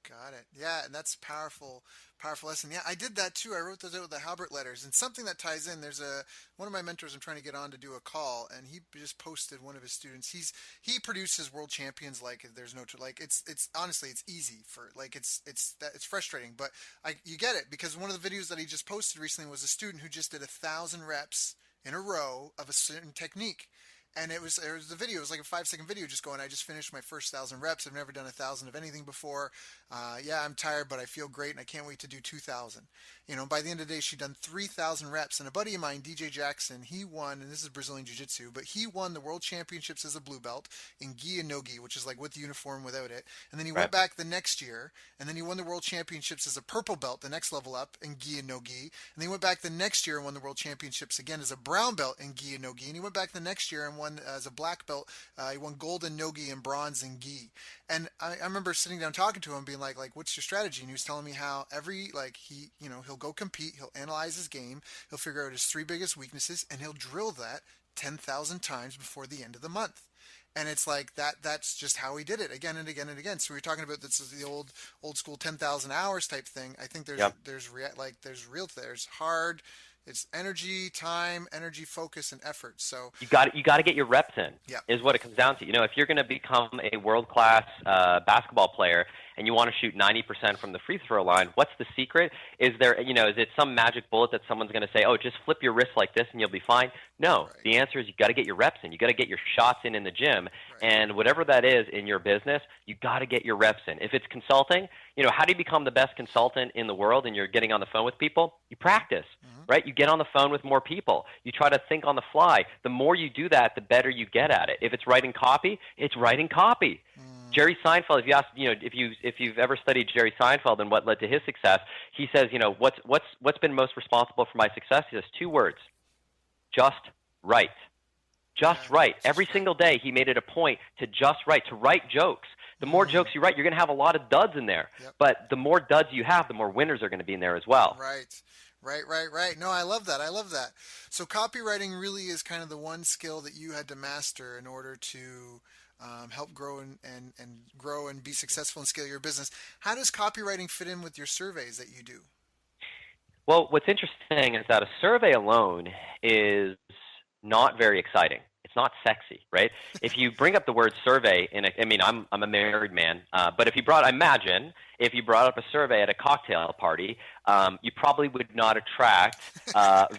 Got it. Yeah, and that's powerful lesson. Yeah, I did that too. I wrote those out with the Halbert letters, and something that ties in. There's one of my mentors I'm trying to get on to do a call, and he just posted one of his students. He produces world champions like there's no it's honestly it's easy for it's frustrating, but you get it because one of the videos that he just posted recently was a student who just did 1,000 reps in a row of a certain technique. And it was the video. It was like a 5-second video just going, I just finished my first 1,000 reps. I've never done 1,000 of anything before. I'm tired, but I feel great, and I can't wait to do 2,000. By the end of the day, she'd done 3,000 reps. And a buddy of mine, DJ Jackson, he won, and this is Brazilian Jiu-Jitsu, but he won the World Championships as a blue belt in gi and no gi, which is like with the uniform, without it. And then he went back the next year, and then he won the World Championships as a purple belt, the next level up, in gi and no gi. And then he went back the next year and won the World Championships again as a brown belt in gi and no gi. And he went back the next year and won as a black belt. He won gold in no gi and bronze in gi. And I remember sitting down talking to him, being like, what's your strategy? And he was telling me how he'll go compete, he'll analyze his game, he'll figure out his 3 biggest weaknesses, and he'll drill that 10,000 times before the end of the month. And it's like that's just how he did it again and again and again. So we were talking about this is the old school 10,000 hours type thing. I think there's hard. It's energy, time, focus, and effort. So you got to get your reps in. Yeah. Is what it comes down to. If you're going to become a world-class basketball player and you want to shoot 90% from the free throw line, what's the secret? Is it some magic bullet that someone's going to say, oh, just flip your wrist like this and you'll be fine? No. Right. The answer is you got to get your reps in. You got to get your shots in the gym, right. And whatever that is in your business, you got to get your reps in. If it's consulting, how do you become the best consultant in the world and you're getting on the phone with people? You practice. right? You get on the phone with more people. You try to think on the fly. The more you do that, the better you get at it. If it's writing copy, it's writing copy. Jerry Seinfeld, if you ask, if you've ever studied Jerry Seinfeld and what led to his success, he says, what's been most responsible for my success? He says 2 words: just right. Just right. Every single day he made it a point to just write, to write jokes. The more jokes you write, you're going to have a lot of duds in there. Yep. But the more duds you have, the more winners are going to be in there as well. Right. No, I love that. So copywriting really is kind of the one skill that you had to master in order to help grow and grow and be successful and scale your business. How does copywriting fit in with your surveys that you do? Well, what's interesting is that a survey alone is not very exciting. It's not sexy, right? If you bring up the word survey I'm a married man, but imagine if you brought up a survey at a cocktail party, you probably would not attract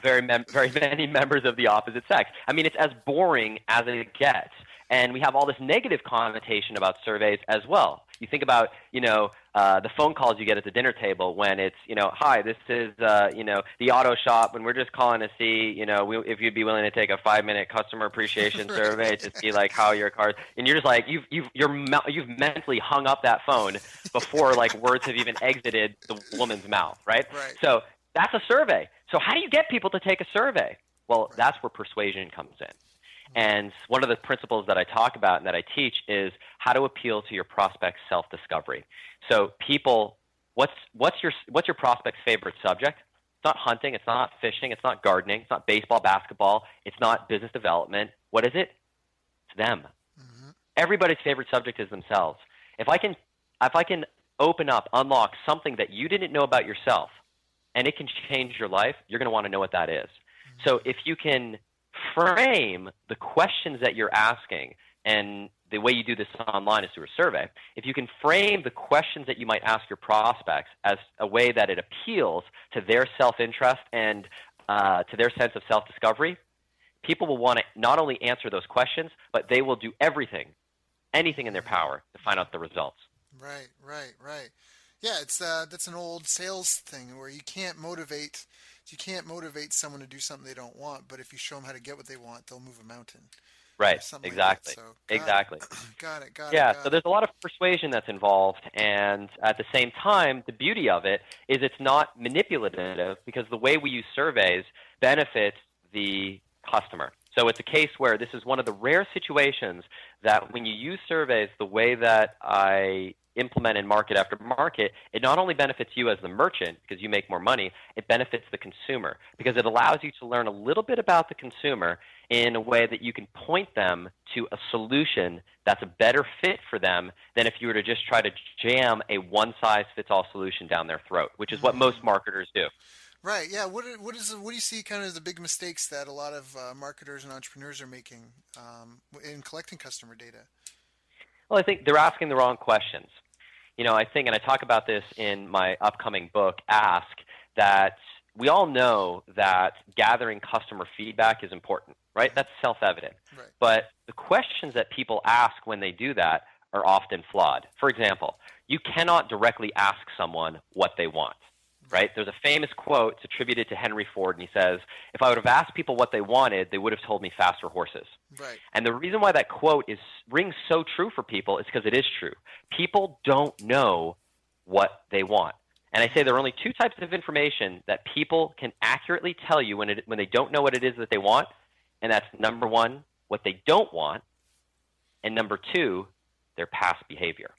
very many members of the opposite sex. It's as boring as it gets. And we have all this negative connotation about surveys as well. You think about, the phone calls you get at the dinner table when it's, hi, this is, the auto shop, and we're just calling to see, if you'd be willing to take a 5-minute customer appreciation survey to see like how your car, and you're just like, you've mentally hung up that phone before like words have even exited the woman's mouth, right? So that's a survey. So how do you get people to take a survey? Well, that's where persuasion comes in. And one of the principles that I talk about and that I teach is how to appeal to your prospect's self-discovery. So people, what's your prospect's favorite subject? It's not hunting, it's not fishing, it's not gardening, it's not baseball, basketball, it's not business development. What is it? It's them. Mm-hmm. Everybody's favorite subject is themselves. If I can unlock something that you didn't know about yourself, and it can change your life, you're going to want to know what that is. Mm-hmm. So if you can frame the questions that you're asking, and the way you do this online is through a survey. If you can frame the questions that you might ask your prospects as a way that it appeals to their self-interest and to their sense of self-discovery, people will want to not only answer those questions, but they will do anything in their power to find out the results. Right. Yeah, that's an old sales thing where you can't motivate someone to do something they don't want, but if you show them how to get what they want, they'll move a mountain. Right, exactly. Like exactly. Got it. So there's a lot of persuasion that's involved, and at the same time, the beauty of it is it's not manipulative because the way we use surveys benefits the customer. So it's a case where this is one of the rare situations that when you use surveys the way that I implement in market after market, it not only benefits you as the merchant because you make more money, it benefits the consumer because it allows you to learn a little bit about the consumer in a way that you can point them to a solution that's a better fit for them than if you were to just try to jam a one-size-fits-all solution down their throat, which is what most marketers do. Right. Yeah. What do you see kind of as the big mistakes that a lot of marketers and entrepreneurs are making in collecting customer data? Well, I think they're asking the wrong questions. I think, and I talk about this in my upcoming book, Ask, that we all know that gathering customer feedback is important, right? That's self-evident. Right. But the questions that people ask when they do that are often flawed. For example, you cannot directly ask someone what they want. Right? There's a famous quote. It's attributed to Henry Ford, and he says, if I would have asked people what they wanted, they would have told me faster horses. Right. And the reason why that quote rings so true for people is because it is true. People don't know what they want. And I say there are only 2 types of information that people can accurately tell you when they don't know what it is that they want, and that's number 1, what they don't want, and number 2, their past behavior.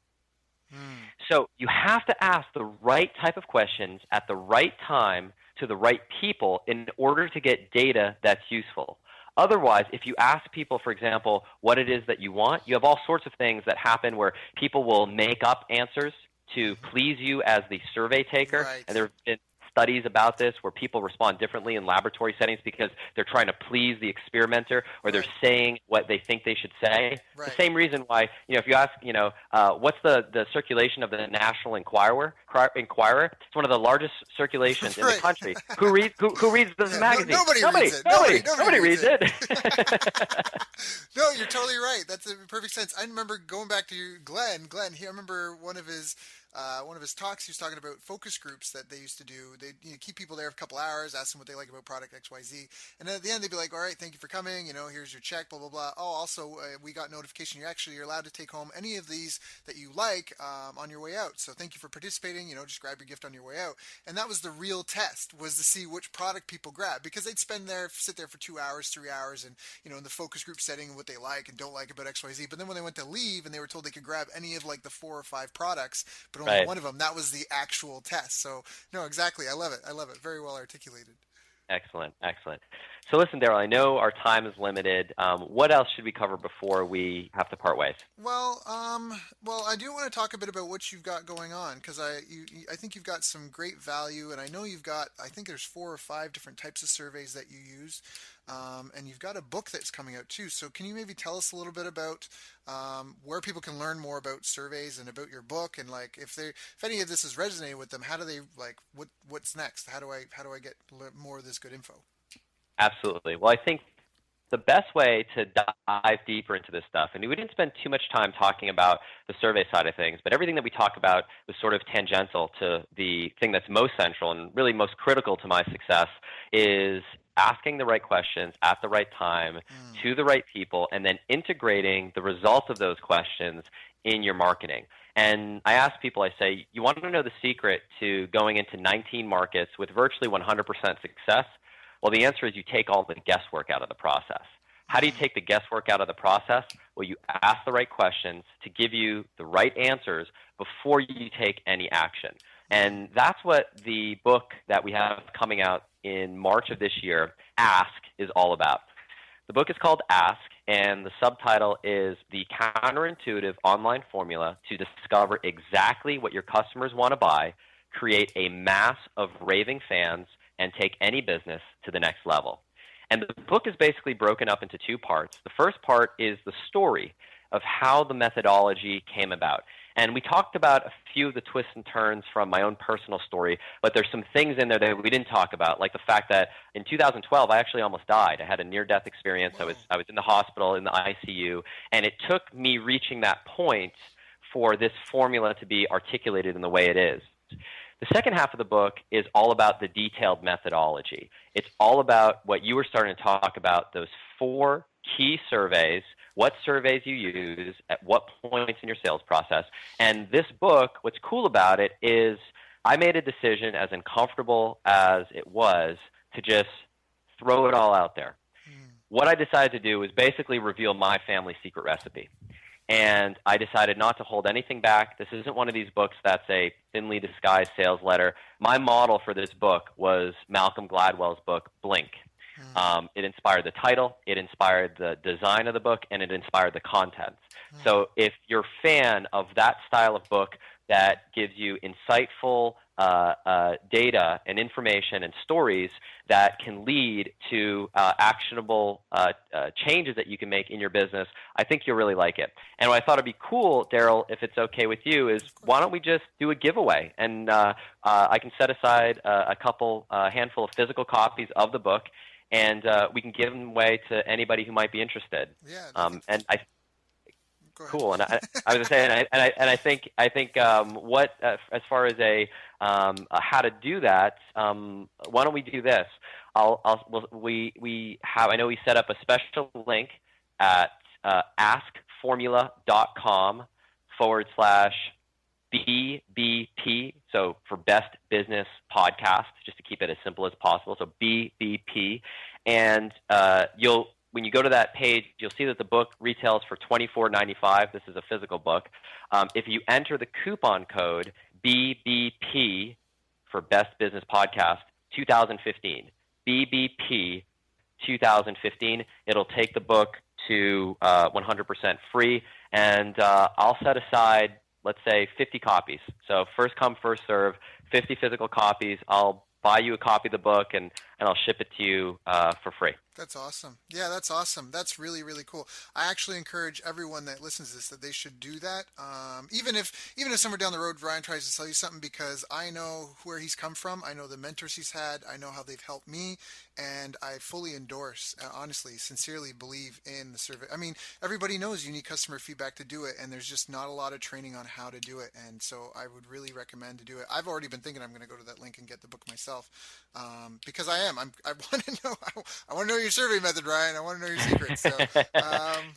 So you have to ask the right type of questions at the right time to the right people in order to get data that's useful. Otherwise, if you ask people, for example, what it is that you want, you have all sorts of things that happen where people will make up answers to please you as the survey taker. Right. And there have been studies about this where people respond differently in laboratory settings because they're trying to please the experimenter or they're saying what they think they should say. Right. The same reason why, if you ask, what's the circulation of the National Enquirer? It's one of the largest circulations in the country. Who reads this magazine? Nobody reads it. Nobody reads it. No, you're totally right. That's in perfect sense. I remember going back to Glenn. I remember one of his one of his talks, he was talking about focus groups that they used to do. They keep people there for a couple hours, ask them what they like about product XYZ, and then at the end they'd be like, "All right, thank you for coming. Here's your check. Blah blah blah. Oh, also we got notification you're allowed to take home any of these that you like on your way out. So thank you for participating. Just grab your gift on your way out." And that was the real test, was to see which product people grab, because they'd sit there for 2 hours, 3 hours, and in the focus group setting what they like and don't like about XYZ. But then when they went to leave and they were told they could grab any of like the 4 or 5 products, but only Right. one of them, that was the actual test. So no, exactly. I love it. I love it. Very well articulated. Excellent, excellent. So listen, Daryl, I know our time is limited. What else should we cover before we have to part ways? Well, I do want to talk a bit about what you've got going on, because I think you've got some great value, and I know I think there's 4 or 5 different types of surveys that you use, and you've got a book that's coming out too. So can you maybe tell us a little bit about where people can learn more about surveys and about your book, and like if any of this is resonating with them, how do they what's next? How do I get more of this good info? Absolutely. Well, I think the best way to dive deeper into this stuff, and we didn't spend too much time talking about the survey side of things, but everything that we talk about was sort of tangential to the thing that's most central and really most critical to my success, is asking the right questions at the right time to the right people, and then integrating the results of those questions in your marketing. And I ask people, I say, you want to know the secret to going into 19 markets with virtually 100% success? Well, the answer is you take all the guesswork out of the process. How do you take the guesswork out of the process? Well, you ask the right questions to give you the right answers before you take any action. And that's what the book that we have coming out in March of this year, Ask, is all about. The book is called Ask, and the subtitle is The Counterintuitive Online Formula to Discover Exactly What Your Customers Want to Buy, Create a Mass of Raving Fans, and take any business to the next level. And the book is basically broken up into 2 parts. The first part is the story of how the methodology came about. And we talked about a few of the twists and turns from my own personal story, but there's some things in there that we didn't talk about, like the fact that in 2012, I actually almost died. I had a near-death experience. I was in the hospital, in the ICU, and it took me reaching that point for this formula to be articulated in the way it is. The second half of the book is all about the detailed methodology. It's all about what you were starting to talk about, those 4 key surveys, what surveys you use, at what points in your sales process. And this book, what's cool about it is I made a decision, as uncomfortable as it was, to just throw it all out there. What I decided to do was basically reveal my family secret recipe. And I decided not to hold anything back. This isn't one of these books that's a thinly disguised sales letter. My model for this book was Malcolm Gladwell's book, Blink. It inspired the title, it inspired the design of the book, and it inspired the contents. So if you're a fan of that style of book that gives you insightful data and information and stories that can lead to actionable changes that you can make in your business, I think you'll really like it. And what I thought would be cool, Daryl, if it's okay with you, is why don't we just do a giveaway? And I can set aside a handful of physical copies of the book, and we can give them away to anybody who might be interested. Yeah. And I Cool, and I was saying, and I think what as far as how to do that, why don't we do this? I know we set up a special link at askformula.com/BBP, so for Best Business Podcast, just to keep it as simple as possible. So BBP, and when you go to that page, you'll see that the book retails for $24.95. This is a physical book. If you enter the coupon code BBP for Best Business Podcast 2015, BBP 2015, it'll take the book to 100% free, and I'll set aside, let's say, 50 copies. So first come, first serve, 50 physical copies. I'll buy you a copy of the book, and and I'll ship it to you for free. That's awesome. Yeah, that's awesome. That's really, really cool. I actually encourage everyone that listens to this that they should do that. Even if somewhere down the road Ryan tries to sell you something, because I know where he's come from. I know the mentors he's had. I know how they've helped me, and I fully endorse, honestly, sincerely believe in the survey. I mean, everybody knows you need customer feedback to do it, and there's just not a lot of training on how to do it. And so I would really recommend to do it. I've already been thinking I'm going to go to that link and get the book myself, because I am. I want to know. I want to know your survey method, Ryan. I want to know your secrets. So,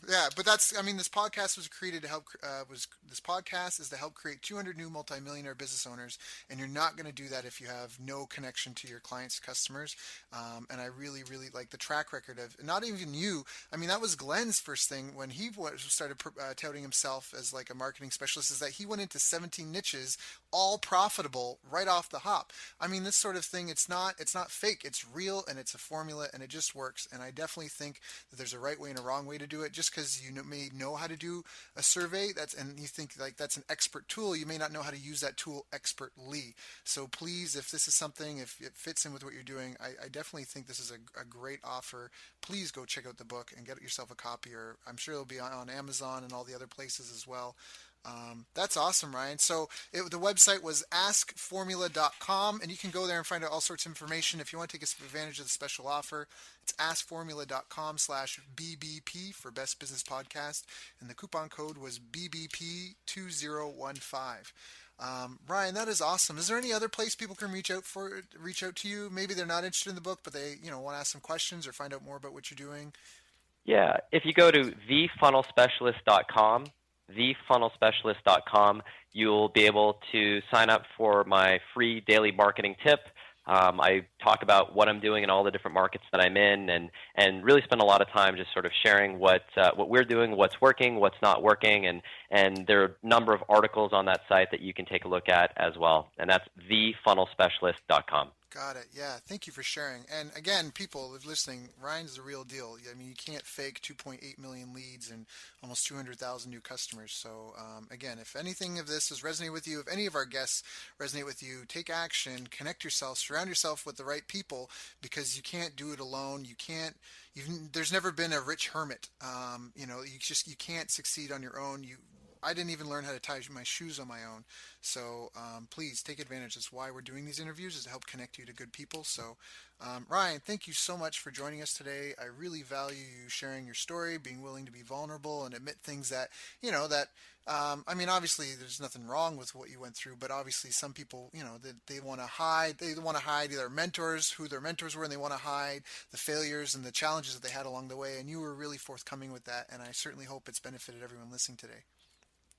yeah, but that's. I mean, this podcast was created to help. This podcast is to help create 200 new multimillionaire business owners, and you're not going to do that if you have no connection to your clients, customers. And I really, really like the track record of not even you. I mean, that was Glenn's first thing when he started touting himself as like a marketing specialist. Is that he went into 17 niches, all profitable right off the hop. I mean, this sort of thing. It's not fake. It's real, and it's a formula, and it just works. And I definitely think that there's a right way and a wrong way to do it. Just because you may know how to do a survey, and you think like that's an expert tool, you may not know how to use that tool expertly. So please, if this is something, if it fits in with what you're doing, I definitely think this is a great offer. Please go check out the book and get yourself a copy, or I'm sure it'll be on Amazon and all the other places as well. That's awesome, Ryan. So the website was askformula.com, and you can go there and find out all sorts of information. If you want to take advantage of the special offer, it's askformula.com/BBP for Best Business Podcast, and the coupon code was BBP2015. Ryan, that is awesome. Is there any other place people can reach out to you? Maybe they're not interested in the book, but they want to ask some questions or find out more about what you're doing. Yeah, if you go to thefunnelspecialist.com, you'll be able to sign up for my free daily marketing tip. I talk about what I'm doing in all the different markets that I'm in, and really spend a lot of time just sort of sharing what we're doing, what's working, what's not working, and there are a number of articles on that site that you can take a look at as well. And that's thefunnelspecialist.com. Got it. Yeah. Thank you for sharing. And again, people listening, Ryan's the real deal. I mean, you can't fake 2.8 million leads and almost 200,000 new customers. So, again, if anything of this has resonated with you, if any of our guests resonate with you, take action, connect yourself, surround yourself with the right people, because you can't do it alone. You can't. There's never been a rich hermit. You can't succeed on your own. I didn't even learn how to tie my shoes on my own. So please take advantage. That's why we're doing these interviews, is to help connect you to good people. So Ryan, thank you so much for joining us today. I really value you sharing your story, being willing to be vulnerable and admit things that, I mean, obviously there's nothing wrong with what you went through, but obviously some people, they want to hide. They want to hide their mentors, who their mentors were, and they want to hide the failures and the challenges that they had along the way. And you were really forthcoming with that. And I certainly hope it's benefited everyone listening today.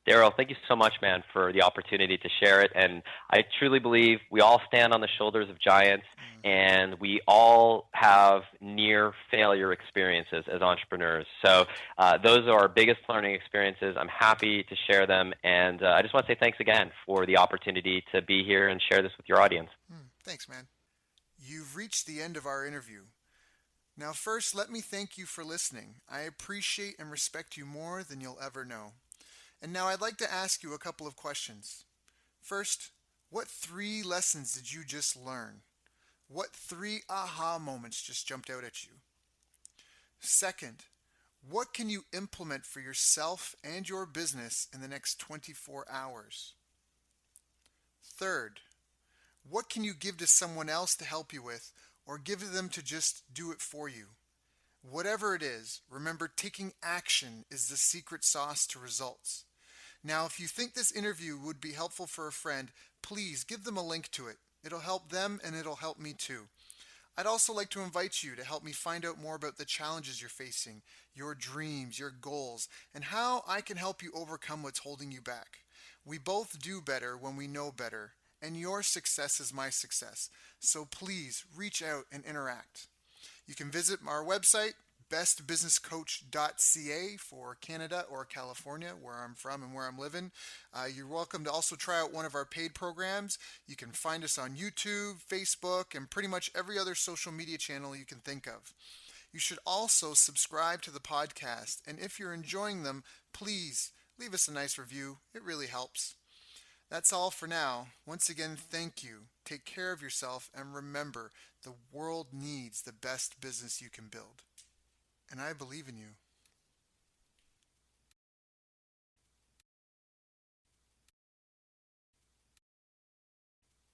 Daryl, thank you so much, man, for the opportunity to share it. And I truly believe we all stand on the shoulders of giants, and we all have near failure experiences as entrepreneurs. So those are our biggest learning experiences. I'm happy to share them. And I just want to say thanks again for the opportunity to be here and share this with your audience. Thanks, man. You've reached the end of our interview. Now, first, let me thank you for listening. I appreciate and respect you more than you'll ever know. And now I'd like to ask you a couple of questions. First, what 3 lessons did you just learn? What 3 aha moments just jumped out at you? Second, what can you implement for yourself and your business in the next 24 hours? Third, what can you give to someone else to help you with, or give them to just do it for you? Whatever it is, remember, taking action is the secret sauce to results. Now, if you think this interview would be helpful for a friend, please give them a link to it. It'll help them, and it'll help me too. I'd also like to invite you to help me find out more about the challenges you're facing, your dreams, your goals, and how I can help you overcome what's holding you back. We both do better when we know better, and your success is my success. So please reach out and interact. You can visit our website, bestbusinesscoach.ca for Canada or California, where I'm from and where I'm living. You're welcome to also try out one of our paid programs. You can find us on YouTube, Facebook, and pretty much every other social media channel you can think of. You should also subscribe to the podcast, and if you're enjoying them, please leave us a nice review. It really helps. That's all for now. Once again, thank you. Take care of yourself and remember the world needs the best business you can build. And I believe in you.